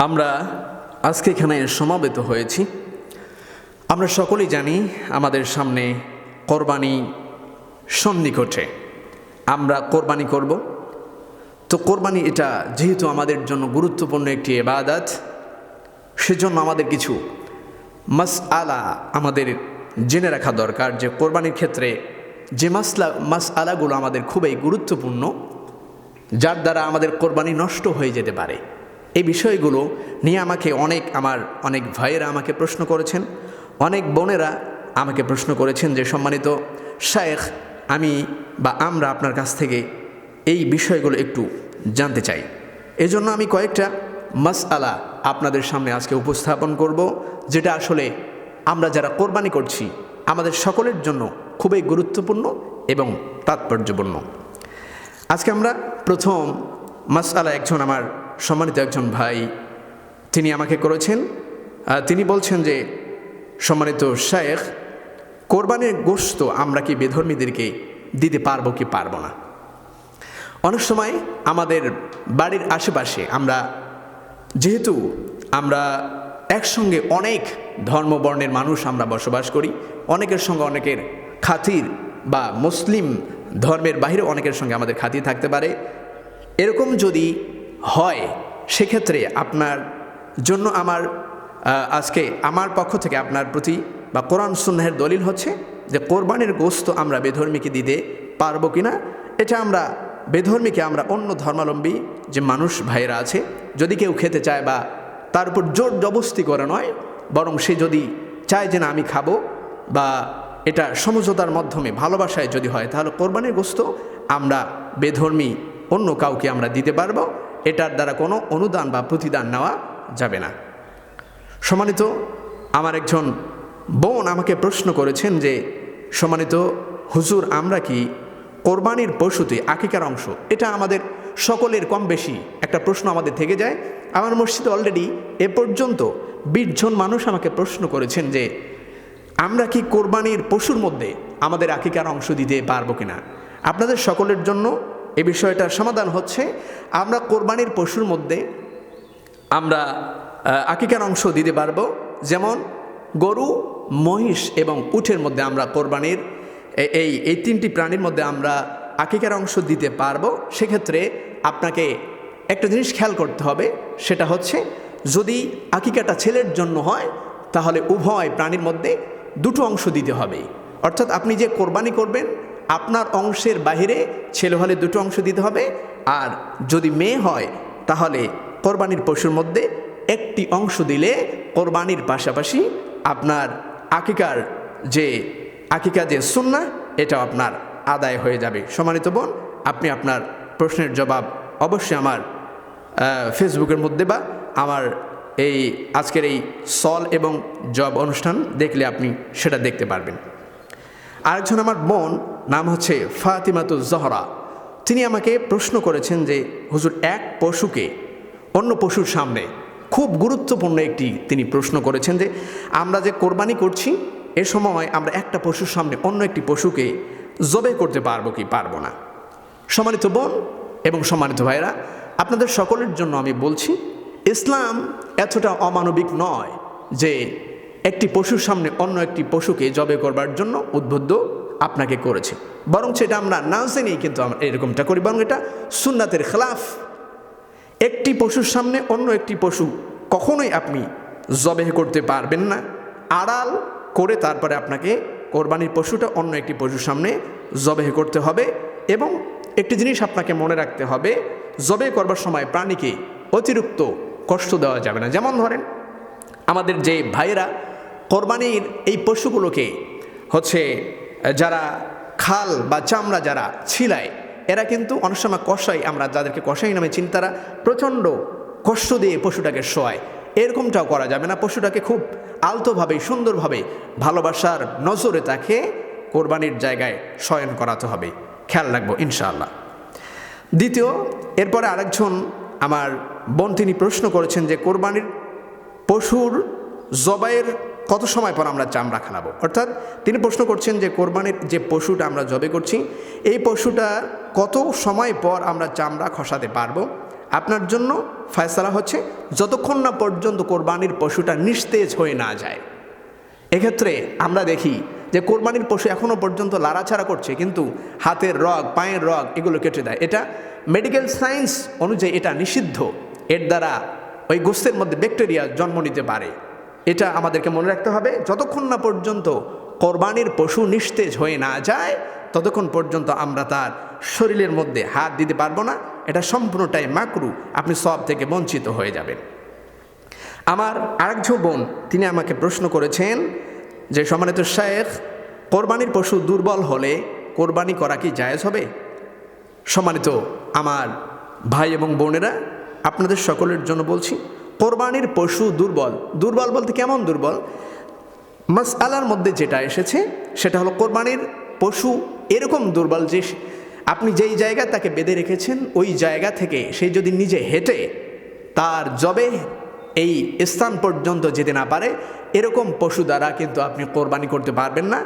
আমরা আজকে এখানে সমাবেত হয়েছি। আমরা সকলেই জানি আমাদের সামনে কোরবানি সন্নিকটে, আমরা কোরবানি করব। তো কোরবানি এটা যেহেতু আমাদের জন্য গুরুত্বপূর্ণ একটি ইবাদত, সেজন্য আমাদের কিছু মাসআলা আমাদের জেনে রাখা দরকার যে কোরবানির ক্ষেত্রে যে মাসআলাগুলো আমাদের খুবই গুরুত্বপূর্ণ, যার দ্বারা আমাদের কোরবানি নষ্ট হয়ে যেতে পারে। এই বিষয়গুলো নিয়ে আমার অনেক ভাইয়েরা আমাকে প্রশ্ন করেছেন, অনেক বোনেরা আমাকে প্রশ্ন করেছেন যে সম্মানিত শায়েখ, আমরা আপনার কাছ থেকে এই বিষয়গুলো একটু জানতে চাই। এজন্য আমি কয়েকটা মাসআলা আপনাদের সামনে আজকে উপস্থাপন করব, যেটা আসলে আমরা যারা কোরবানি করছি আমাদের সকলের জন্য খুবই গুরুত্বপূর্ণ এবং তাৎপর্যপূর্ণ। আজকে আমরা প্রথম মাসআলা আমার সম্মানিত একজন ভাই তিনি আমাকে করেছেন। তিনি বলছেন যে সম্মানিত শায়েখ, কোরবানির গোশত আমরা কি বেধর্মীদেরকে দিতে পারবো কি পারবো না? অনেক সময় আমাদের বাড়ির আশেপাশে যেহেতু আমরা একসঙ্গে অনেক ধর্মবর্ণের মানুষ আমরা বসবাস করি, অনেকের সঙ্গে অনেকের খাতির বা মুসলিম ধর্মের বাইরে অনেকের সঙ্গে আমাদের খাতির থাকতে পারে। এরকম যদি হয় সেক্ষেত্রে আপনার জন্য আজকে আমার পক্ষ থেকে আপনার প্রতি বা কোরআন সুন্নাহের দলিল হচ্ছে যে কোরবানির গোশত আমরা বেধর্মীকে দিতে পারবো কিনা। এটা আমরা বেধর্মীকে অন্য ধর্মাবলম্বী যে মানুষ ভাইয়েরা আছে, যদি কেউ খেতে চায় বা তার উপর জোর জবস্তি করে নয়, বরং সে যদি চায় যে না আমি খাবো, বা এটা সমঝোতার মাধ্যমে ভালোবাসায় যদি হয়, তাহলে কোরবানির গোশত আমরা বেধর্মী অন্য কাউকে আমরা দিতে পারবো। এটার দ্বারা কোনো অনুদান বা প্রতিদান নেওয়া যাবে না। সম্মানিত আমার একজন বোন আমাকে প্রশ্ন করেছেন যে সম্মানিত হুজুর, আমরা কি কোরবানির পশুতে আকিকার অংশ, এটা আমাদের সকলের কম বেশি একটা প্রশ্ন আমাদের থেকে যায়। আমার মসজিদে অলরেডি এ পর্যন্ত 20 জন মানুষ আমাকে প্রশ্ন করেছেন যে আমরা কি কোরবানির পশুর মধ্যে আমাদের আকিকার অংশ দিতে পারবো কিনা। আপনাদের সকলের জন্য এই বিষয়টার সমাধান হচ্ছে, আমরা কোরবানির পশুর মধ্যে আমরা আকিকার অংশ দিতে পারবো। যেমন গরু, মহিষ এবং উটের মধ্যে আমরা কোরবানির এই 3টি প্রাণীর মধ্যে আমরা আকিকার অংশ দিতে পারবো। সেক্ষেত্রে আপনাকে একটা জিনিস খেয়াল করতে হবে, সেটা হচ্ছে যদি আকিকাটা ছেলের জন্য হয় তাহলে উভয় প্রাণীর মধ্যে 2টো অংশ দিতে হবে। অর্থাৎ আপনি যে কোরবানি করবেন আপনার অংশের বাহিরে ছেলে হলে 2টো অংশ দিতে হবে, আর যদি মেয়ে হয় তাহলে কোরবানির পশুর মধ্যে 1টি অংশ দিলে কোরবানির পাশাপাশি আপনার আকিকা যে সুন্নাহ এটা আপনার আদায় হয়ে যাবে। সম্মানিত বোন, আপনি আপনার প্রশ্নের জবাব অবশ্যই আমার ফেসবুকের মধ্যে বা আমার আজকের এই সল এবং জব অনুষ্ঠান দেখলে আপনি সেটা দেখতে পারবেন। আরেকজন আমার বোন নাম হচ্ছে ফাতিমাতুজ জহরা, তিনি আমাকে প্রশ্ন করেছেন যে হুজুর, এক পশুকে অন্য পশুর সামনে, খুব গুরুত্বপূর্ণ তিনি প্রশ্ন করেছেন যে আমরা যে কোরবানি করছি এ সময় আমরা একটা পশুর সামনে অন্য একটি পশুকে জবে করতে পারবো কি পারবো না। সম্মানিত বোন এবং সম্মানিত ভাইরা, আপনাদের সকলের জন্য আমি বলছি, ইসলাম এতটা অমানবিক নয় যে একটি পশুর সামনে অন্য একটি পশুকে জবে করবার জন্য উদ্বুদ্ধ আপনাকে করেছে, বরং সেটা আমরা না জেনেই কিন্তু আমরা এরকমটা করি, বরং এটা সুন্নাতের খেলাফ। একটি পশুর সামনে অন্য একটি পশু কখনোই আপনি জবে করতে পারবেন না। আড়াল করে তারপরে আপনাকে কোরবানির পশুটা অন্য একটি পশুর সামনে জবে করতে হবে। এবং একটি জিনিস আপনাকে মনে রাখতে হবে, জবে করবার সময় প্রাণীকে অতিরিক্ত কষ্ট দেওয়া যাবে না। যেমন ধরেন আমাদের যে ভাইয়েরা কোরবানির এই পশুগুলোকে যারা খাল বা চামড়া যারা ছিলায়, এরা কিন্তু অনেক সময় কষাই, আমরা যাদেরকে কষাই নামে চিনি, তারা প্রচণ্ড কষ্ট দিয়ে পশুটাকে শোয়ায়। এরকমটাও করা যাবে না। পশুটাকে খুব আলতোভাবে সুন্দরভাবে ভালোবাসার নজরে তাকে কোরবানির জায়গায় শয়ন করাতে হবে। খেয়াল রাখবো ইনশাআল্লাহ। দ্বিতীয়, এরপরে আরেকজন আমার বোন তিনি প্রশ্ন করেছেন যে কোরবানির পশুর জবাইয়ের কত সময় পর আমরা চামড়া খানাবো। অর্থাৎ তিনি প্রশ্ন করছেন যে কোরবানির যে পশুটা আমরা জবে করছি এই পশুটা কত সময় পর আমরা চামড়া খসাতে পারবো। আপনার জন্য ফয়সালা হচ্ছে যতক্ষণ না পর্যন্ত কোরবানির পশুটা নিস্তেজ হয়ে না যায়। এক্ষেত্রে আমরা দেখি যে কোরবানির পশু এখনও পর্যন্ত লাড়াছাড়া করছে, কিন্তু হাতের রগ, পায়ের রগ এগুলো কেটে দেয়। এটা মেডিকেল সায়েন্স অনুযায়ী এটা নিষিদ্ধ। এর দ্বারা ওই গোস্তের মধ্যে ব্যাকটেরিয়া জন্ম নিতে পারে। এটা আমাদেরকে মনে রাখতে হবে, যতক্ষণ না পর্যন্ত কোরবানির পশু নিস্তেজ হয়ে না যায় ততক্ষণ পর্যন্ত আমরা তার শরীরের মধ্যে হাত দিতে পারবো না। এটা সম্পূর্ণটাই মাকরু, আপনি সওয়াব থেকে বঞ্চিত হয়ে যাবেন। আমার আরেকজন বোন তিনি আমাকে প্রশ্ন করেছেন যে সম্মানিত শায়েখ, কোরবানির পশু দুর্বল হলে কোরবানি করা কি জায়েজ হবে? সম্মানিত আমার ভাই এবং বোনেরা, আপনাদের সকলের জন্য বলছি, কোরবানির পশু দুর্বল বলতে কেমন দুর্বল? মাসআলার মধ্যে যেটা এসেছে সেটা হলো কোরবানির পশু এরকম দুর্বল যে আপনি যেই জায়গায় তাকে বেঁধে রেখেছেন ওই জায়গা থেকে সে যদি নিজে হেঁটে তার জবে এই স্থান পর্যন্ত যেতে না পারে, এরকম পশু দ্বারা কিন্তু আপনি কোরবানি করতে পারবেন না।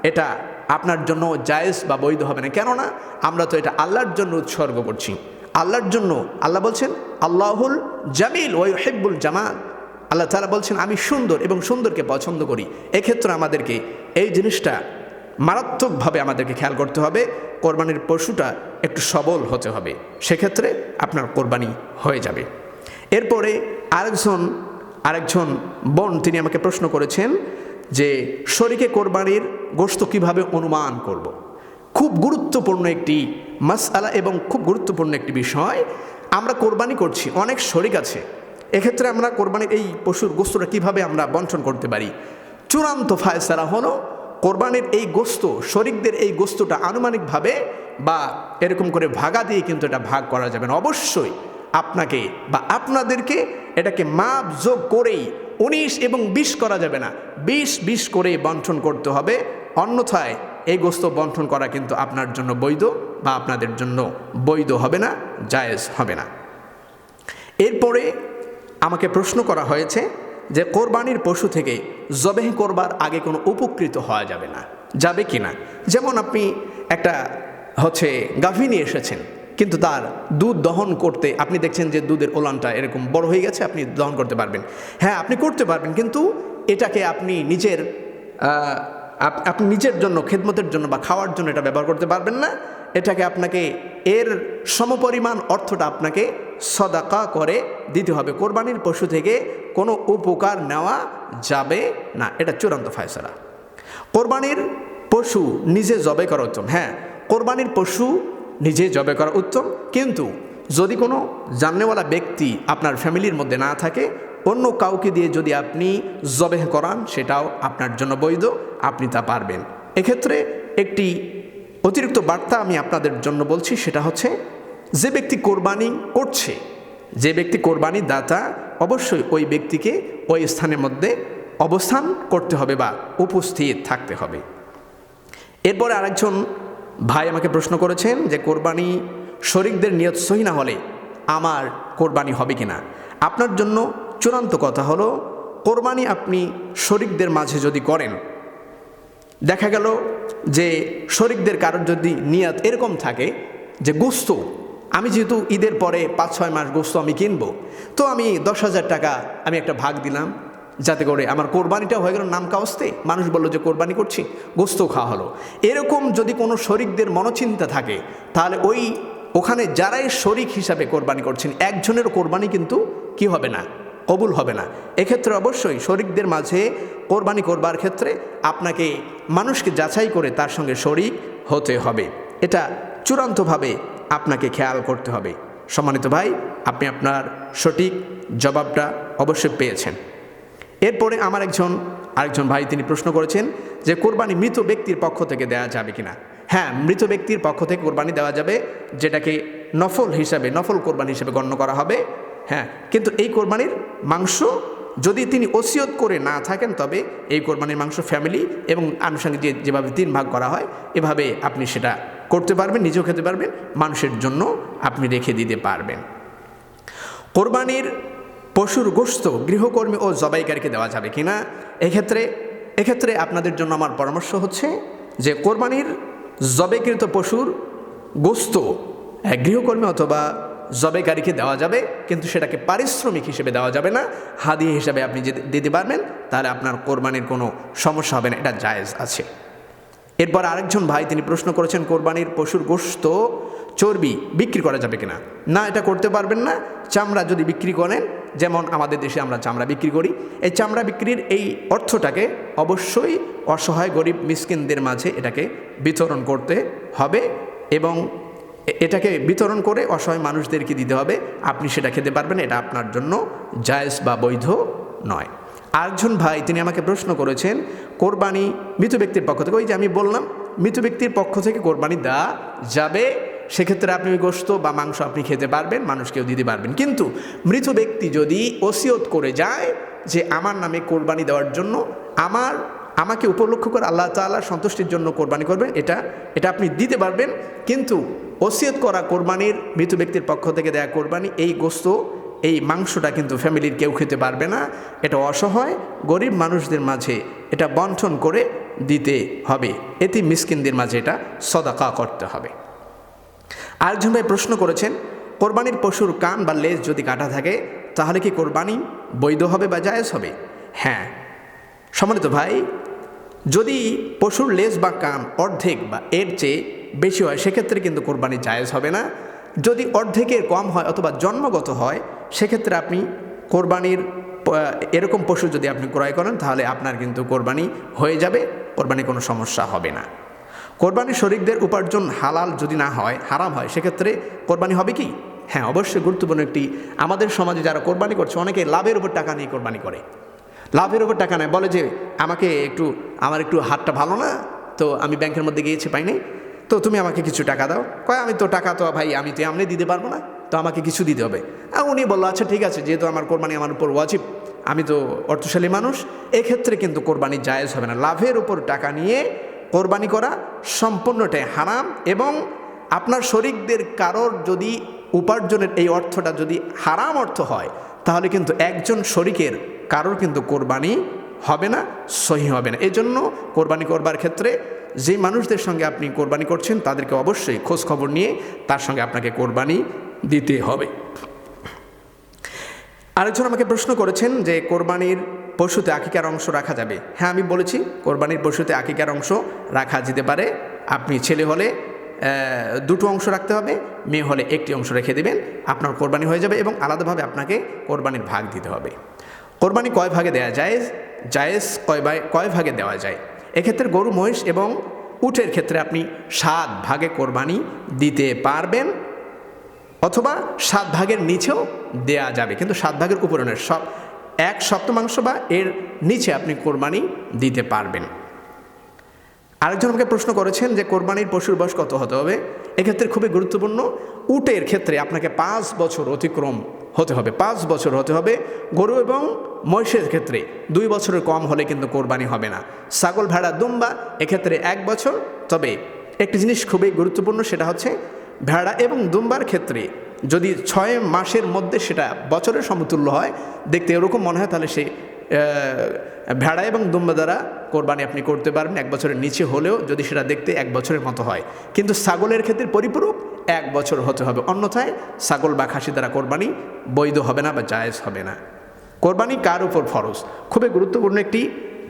এটা আপনার জন্য জায়েজ বা বৈধ হবে না। কেননা আমরা তো এটা আল্লাহর জন্য উৎসর্গ করছি, আল্লাহর জন্য। আল্লাহ বলছেন আল্লাহুল জামিল ওয়া ইউহিব্বুল জামাল। আল্লাহ তাআলা বলছেন আমি সুন্দর এবং সুন্দরকে পছন্দ করি। এক্ষেত্রে আমাদেরকে এই জিনিসটা মারাত্মকভাবে আমাদেরকে খেয়াল করতে হবে, কোরবানির পশুটা একটু সবল হতে হবে, সেক্ষেত্রে আপনার কোরবানি হয়ে যাবে। এরপরে আরেকজন বোন তিনি আমাকে প্রশ্ন করেছেন যে শরীকে কোরবানির গোশত কিভাবে অনুমান করব। খুব গুরুত্বপূর্ণ একটি মাসআলা এবং খুব গুরুত্বপূর্ণ একটি বিষয়। আমরা কোরবানি করছি, অনেক শরীক আছে, এক্ষেত্রে আমরা কোরবানির এই পশুর গোশতটা কিভাবে আমরা বন্টন করতে পারি? চূড়ান্ত ফায়সালা হলো কোরবানির এই গোশত, শরীকদের এই গোশতটা আনুমানিকভাবে বা এরকম করে ভাগা দিয়ে কিন্তু এটা ভাগ করা যাবে না। অবশ্যই আপনাকে বা আপনাদেরকে এটাকে মাপ যোগ করেই 19 এবং 20 করা যাবে না, 20-20 করে বন্টন করতে হবে। অন্যথায় এই গোশত বন্টন করা কিন্তু আপনার জন্য বৈধ বা আপনাদের জন্য বৈধ হবে না, জায়েজ হবে না। এরপরে আমাকে প্রশ্ন করা হয়েছে যে কোরবানির পশু থেকে জবেহ করবার আগে কোনো উপকৃত হওয়া যাবে না, যাবে কি না? যেমন আপনি একটা গাভী নিয়ে এসেছেন, কিন্তু তার দুধ দহন করতে আপনি দেখছেন যে দুধের ওলানটা এরকম বড় হয়ে গেছে, আপনি দহন করতে পারবেন। হ্যাঁ, আপনি করতে পারবেন, কিন্তু এটাকে আপনি নিজের জন্য, খেদমতের জন্য বা খাওয়ার জন্য এটা ব্যবহার করতে পারবেন না। এটাকে আপনাকে এর সমপরিমাণ অর্থটা আপনাকে সদাকা করে দিতে হবে। কোরবানির পশু থেকে কোনো উপকার নেওয়া যাবে না, এটা চূড়ান্ত ফয়সালা। কোরবানির পশু নিজে জবে করা উত্তম। হ্যাঁ, কোরবানির পশু নিজে জবে করা উত্তম, কিন্তু যদি কোনো জাননেওয়ালা ব্যক্তি আপনার ফ্যামিলির মধ্যে না থাকে, অন্য কাউকে দিয়ে যদি আপনি জবেহ করান সেটাও আপনার জন্য বৈধ, আপনি তা পারবেন। এক্ষেত্রে একটি অতিরিক্ত বার্তা আমি আপনাদের জন্য বলছি, সেটা হচ্ছে যে ব্যক্তি কোরবানি করছে, যে ব্যক্তি কোরবানি দাতা, অবশ্যই ওই ব্যক্তিকে ওই স্থানের মধ্যে অবস্থান করতে হবে বা উপস্থিত থাকতে হবে। এরপরে আরেকজন ভাই আমাকে প্রশ্ন করেছেন যে কোরবানি শরীকদের নিয়ত সহি না হলে আমার কোরবানি হবে কিনা। আপনার জন্য চূড়ান্ত কথা হলো, কোরবানি আপনি শরীকদের মাঝে যদি করেন, দেখা গেল যে শরীকদের কারোর যদি নিয়ত এরকম থাকে যে গোস্ত, আমি যেহেতু ঈদের পরে 5-6 মাস গোস্ত আমি কিনবো, তো আমি 10,000 টাকা আমি একটা ভাগ দিলাম, যাতে করে আমার কোরবানিটা হয়ে গেল নাম কাওয়াস্তে, মানুষ বললো যে কোরবানি করছি, গোস্ত খাওয়া হলো। এরকম যদি কোনো শরীকদের মনোচিন্তা থাকে, তাহলে ওখানে যারাই শরীক হিসাবে কোরবানি করছেন একজনেরও কোরবানি কিন্তু কি হবে না, কবুল হবে না। এক্ষেত্রে অবশ্যই শরীকদের মাঝে কোরবানি করবার ক্ষেত্রে আপনাকে মানুষকে যাচাই করে তার সঙ্গে শরীক হতে হবে। এটা চূড়ান্তভাবে আপনাকে খেয়াল করতে হবে। সম্মানিত ভাই, আপনি আপনার সঠিক জবাবটা অবশ্যই পেয়েছেন। এরপরে আমার আরেকজন ভাই তিনি প্রশ্ন করেছেন যে কোরবানি মৃত ব্যক্তির পক্ষ থেকে দেওয়া যাবে কিনা। হ্যাঁ, মৃত ব্যক্তির পক্ষ থেকে কোরবানি দেওয়া যাবে, যেটাকে নফল কোরবানি হিসেবে গণ্য করা হবে। হ্যাঁ, কিন্তু এই কোরবানির মাংস যদি তিনি ওসিয়ত করে না থাকেন, তবে এই কোরবানির মাংস ফ্যামিলি এবং আনুষঙ্গিক যেভাবে 3 ভাগ করা হয়, এভাবে আপনি সেটা করতে পারবেন, নিজেও খেতে পারবেন, মানুষের জন্য আপনি রেখে দিতে পারবেন। কোরবানির পশুর গোশত গৃহকর্মী ও জবাইকারীকে দেওয়া যাবে কিনা। এক্ষেত্রে আপনাদের জন্য আমার পরামর্শ হচ্ছে যে কোরবানির জবেকৃত পশুর গোশত গৃহকর্মী অথবা জবেকারীকে দেওয়া যাবে, কিন্তু সেটাকে পারিশ্রমিক হিসেবে দেওয়া যাবে না, হাদিয়া হিসাবে আপনি যদি দিতে পারবেন তাহলে আপনার কোরবানির কোনো সমস্যা হবে না, এটা জায়েজ আছে। এরপর আরেকজন ভাই তিনি প্রশ্ন করেছেন কোরবানির পশুর গোশত চর্বি বিক্রি করা যাবে কিনা। না, এটা করতে পারবেন না। চামড়া যদি বিক্রি করেন, যেমন আমাদের দেশে আমরা চামড়া বিক্রি করি, এই চামড়া বিক্রির এই অর্থটাকে অবশ্যই অসহায় গরিব মিসকিনদের মাঝে এটাকে বিতরণ করতে হবে এবং এটাকে বিতরণ করে অসহায় মানুষদেরকে দিতে হবে। আপনি সেটা খেতে পারবেন, এটা আপনার জন্য জায়েজ বা বৈধ নয়। আরেকজন ভাই তিনি আমাকে প্রশ্ন করেছেন কোরবানি মৃত ব্যক্তির পক্ষ থেকে, ওই যে আমি বললাম মৃত ব্যক্তির পক্ষ থেকে কোরবানি দেওয়া যাবে, সেক্ষেত্রে আপনি ওই গোশত বা মাংস আপনি খেতে পারবেন, মানুষকেও দিতে পারবেন। কিন্তু মৃত ব্যক্তি যদি ওসিয়ত করে যায় যে আমার নামে কোরবানি দেওয়ার জন্য, আমাকে উপলক্ষ করে আল্লাহ তাআলার সন্তুষ্টির জন্য কোরবানি করবেন, এটা আপনি দিতে পারবেন। কিন্তু ওসিয়ত করা কোরবানির মৃত ব্যক্তির পক্ষ থেকে দেয়া কোরবানি, এই গোশত এই মাংসটা কিন্তু ফ্যামিলির কেউ খেতে পারবে না, এটা অসহায় গরিব মানুষদের মাঝে এটা বন্টন করে দিতে হবে, এতে মিসকিনদের মাঝে এটা সদাকা করতে হবে। আরেকজন ভাই প্রশ্ন করেছেন কোরবানির পশুর কান বা লেজ যদি কাটা থাকে তাহলে কি কোরবানি বৈধ হবে বা জায়েজ হবে? হ্যাঁ সম্মানিত ভাই, যদি পশুর লেজ বা কান অর্ধেক বা এর চেয়ে বেশি হয় সেক্ষেত্রে কিন্তু কোরবানি জায়েজ হবে না। যদি অর্ধেকের কম হয় অথবা জন্মগত হয় সেক্ষেত্রে আপনি কোরবানির এরকম পশু যদি আপনি ক্রয় করেন তাহলে আপনার কিন্তু কোরবানি হয়ে যাবে, কোরবানি কোনো সমস্যা হবে না। কোরবানি শরীকদের উপার্জন হালাল যদি না হয়, হারাম হয়, সেক্ষেত্রে কোরবানি হবে কি? হ্যাঁ অবশ্যই গুরুত্বপূর্ণ একটি, আমাদের সমাজে যারা কোরবানি করছে অনেকে লাভের উপর টাকা নিয়ে কোরবানি করে, লাভের উপর টাকা নেয়, বলে যে আমার একটু হাতটা ভালো না, তো আমি ব্যাংকের মধ্যে গিয়েছি পাইনি, তো তুমি আমাকে কিছু টাকা দাও। কয় আমি তো টাকা তো ভাই আমি তো এমনি দিতে পারবো না, তো আমাকে কিছু দিতে হবে। উনি বললো আচ্ছা ঠিক আছে, যেহেতু আমার কোরবানি আমার উপর ওয়াজিব, আমি তো অর্থশালী মানুষ, এক্ষেত্রে কিন্তু কোরবানি জায়েজ হবে না। লাভের উপর টাকা নিয়ে কোরবানি করা সম্পূর্ণটাই হারাম এবং আপনার শরীকদের কারোর যদি উপার্জনের এই অর্থটা যদি হারাম অর্থ হয় তাহলে কিন্তু একজন শরীকের কারোর কিন্তু কোরবানি হবে না, সহি হবে না। এই জন্য কোরবানি করবার ক্ষেত্রে যে মানুষদের সঙ্গে আপনি কোরবানি করছেন তাদেরকে অবশ্যই খোঁজ খবর নিয়ে তার সঙ্গে আপনাকে কোরবানি দিতে হবে। আরেকজন আমাকে প্রশ্ন করেছেন যে কোরবানির পশুতে আকিকার অংশ রাখা যাবে। হ্যাঁ আমি বলেছি কোরবানির পশুতে আকিকার অংশ রাখা যেতে পারে। আপনি ছেলে হলে দুটো অংশ রাখতে হবে, মেয়ে হলে একটি অংশ রেখে দেবেন, আপনার কোরবানি হয়ে যাবে এবং আলাদাভাবে আপনাকে কোরবানির ভাগ দিতে হবে। কোরবানি কয় ভাগে দেওয়া যায়? জায়েজ কয় ভাগে দেওয়া যায়? এক্ষেত্রে গরু মহিষ এবং উটের ক্ষেত্রে আপনি 7 ভাগে কোরবানি দিতে পারবেন অথবা 7 ভাগের নিচেও দেয়া যাবে, কিন্তু 7 ভাগের উপরে নয়, 1/7 বা এর নিচে আপনি কোরবানি দিতে পারবেন। আরেকজন আমাকে প্রশ্ন করেছেন যে কোরবানির পশুর বয়স কত হতে হবে? এক্ষেত্রে খুবই গুরুত্বপূর্ণ। উটের ক্ষেত্রে আপনাকে 5 বছর অতিক্রম হতে হবে, 5 বছর হতে হবে। গরু এবং মহিষের ক্ষেত্রে 2 বছরের কম হলে কিন্তু কোরবানি হবে না। ছাগল, ভেড়া, দুম্বা এক্ষেত্রে 1 বছর। তবে একটি জিনিস খুবই গুরুত্বপূর্ণ, সেটা হচ্ছে ভেড়া এবং দুম্বার ক্ষেত্রে যদি 6 মাসের মধ্যে সেটা বছরের সমতুল্য হয়, দেখতে এরকম মনে হয়, তাহলে সে ভেড়া এবং দুম্বা দ্বারা কোরবানি আপনি করতে পারবেন। 1 বছরের নিচে হলেও যদি সেটা দেখতে 1 বছরের মতো হয়, কিন্তু ছাগলের ক্ষেত্রে পরিপূরক 1 বছর হতে হবে, অন্যথায় ছাগল বা খাসি দ্বারা কোরবানি বৈধ হবে না বা জায়েজ হবে না। কোরবানি কার উপর ফরজ? খুবই গুরুত্বপূর্ণ একটি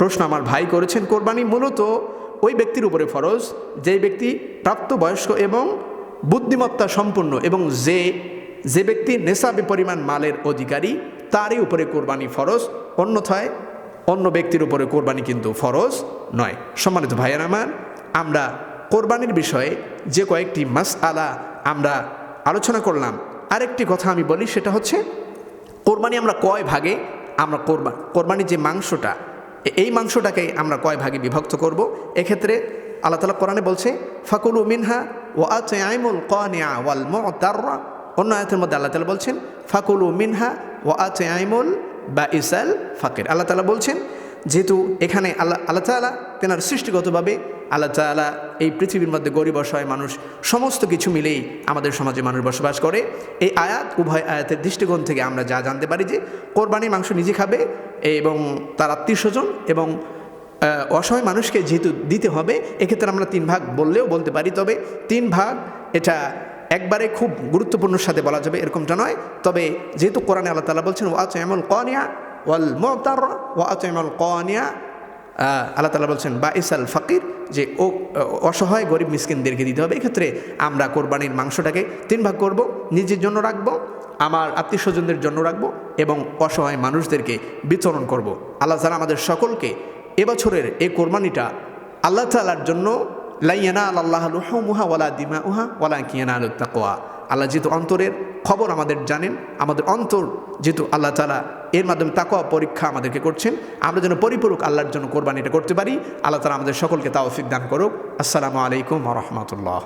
প্রশ্ন আমার ভাই করেছেন। কোরবানি মূলত ওই ব্যক্তির উপরে ফরজ যেই ব্যক্তি প্রাপ্তবয়স্ক এবং বুদ্ধিমত্তা সম্পন্ন এবং যে ব্যক্তি নেশাবি পরিমাণ মালের অধিকারী, তারই উপরে কোরবানি ফরজ, অন্যথায় অন্য ব্যক্তির উপরে কোরবানি কিন্তু ফরজ নয়। সম্মানিত ভাইয়ের আমার, আমরা কোরবানির বিষয়ে যে কয়েকটি মাসআলা আমরা আলোচনা করলাম, আরেকটি কথা আমি বলি, সেটা হচ্ছে কোরবানি আমরা কয় ভাগে আমরা কোরবানির যে মাংসটা, এই মাংসটাকে আমরা কয় ভাগে বিভক্ত করব। এক্ষেত্রে আল্লাহ তাআলা কোরআনে বলছে ফাকুলু মিনহা ওয়া আত'ইমুল কানিআ ওয়াল মু'তাররা। অন্য আয়াতের মধ্যে আল্লাহ তাআলা বলছেন ফাকুলু মিনহা ওয়া আত'ইমুল বাঈসাল ফাকির। আল্লাহ তাআলা বলছেন যেহেতু এখানে আল্লাহ তাআলা তেনার সৃষ্টিগতভাবে আল্লাহ তাআলা এই পৃথিবীর মধ্যে গরিব অসহায় মানুষ সমস্ত কিছু মিলেই আমাদের সমাজে মানুষ বসবাস করে। এই উভয় আয়াতের দৃষ্টিকোণ থেকে আমরা যা জানতে পারি যে কোরবানির মাংস নিজে খাবে এবং তার আত্মীয়স্বজন এবং অসহায় মানুষকে যেহেতু দিতে হবে, এক্ষেত্রে আমরা 3 ভাগ বললেও বলতে পারি। তবে 3 ভাগ এটা একবারে খুব গুরুত্বপূর্ণর সাথে বলা যাবে এরকমটা নয়। তবে যেহেতু কোরআনে আল্লাহ তাআলা বলছেন ওয়াতিমুল কানিয়া ওয়াল মুতার ওয়াতিমুল কানিয়া, আল্লাহ তাআলা বলছেন বাইসাল ফাকির, যে অসহায় গরিব মিসকিনদেরকে দিতে হবে। এক্ষেত্রে আমরা কোরবানির মাংসটাকে 3 ভাগ করব, নিজের জন্য রাখবো, আমার আত্মীয় স্বজনদের জন্য রাখবো এবং অসহায় মানুষদেরকে বিতরণ করব। আল্লাহ তাআলা আমাদের সকলকে এবছরের এই কোরবানিটা আল্লাহ তাআলার জন্য লা ইয়ানালুল্লাহু লুহুমুহা ওয়ালা দিমাউহা ওয়ালাকিন ইয়ানালুত তাকওয়া। আল্লাহ যেহেতু অন্তরের খবর আমাদের জানেন, আমাদের অন্তর যেহেতু আল্লাহ তাআলা এর মাধ্যমে তাকওয়া পরীক্ষা আমাদেরকে করছেন, আমরা যেন পরিপূরক আল্লাহর জন্য কোরবানিটা করতে পারি। আল্লাহ তাআলা আমাদের সকলকে তাওফিক দান করুক। আসসালামু আলাইকুম ওয়া রাহমাতুল্লাহ।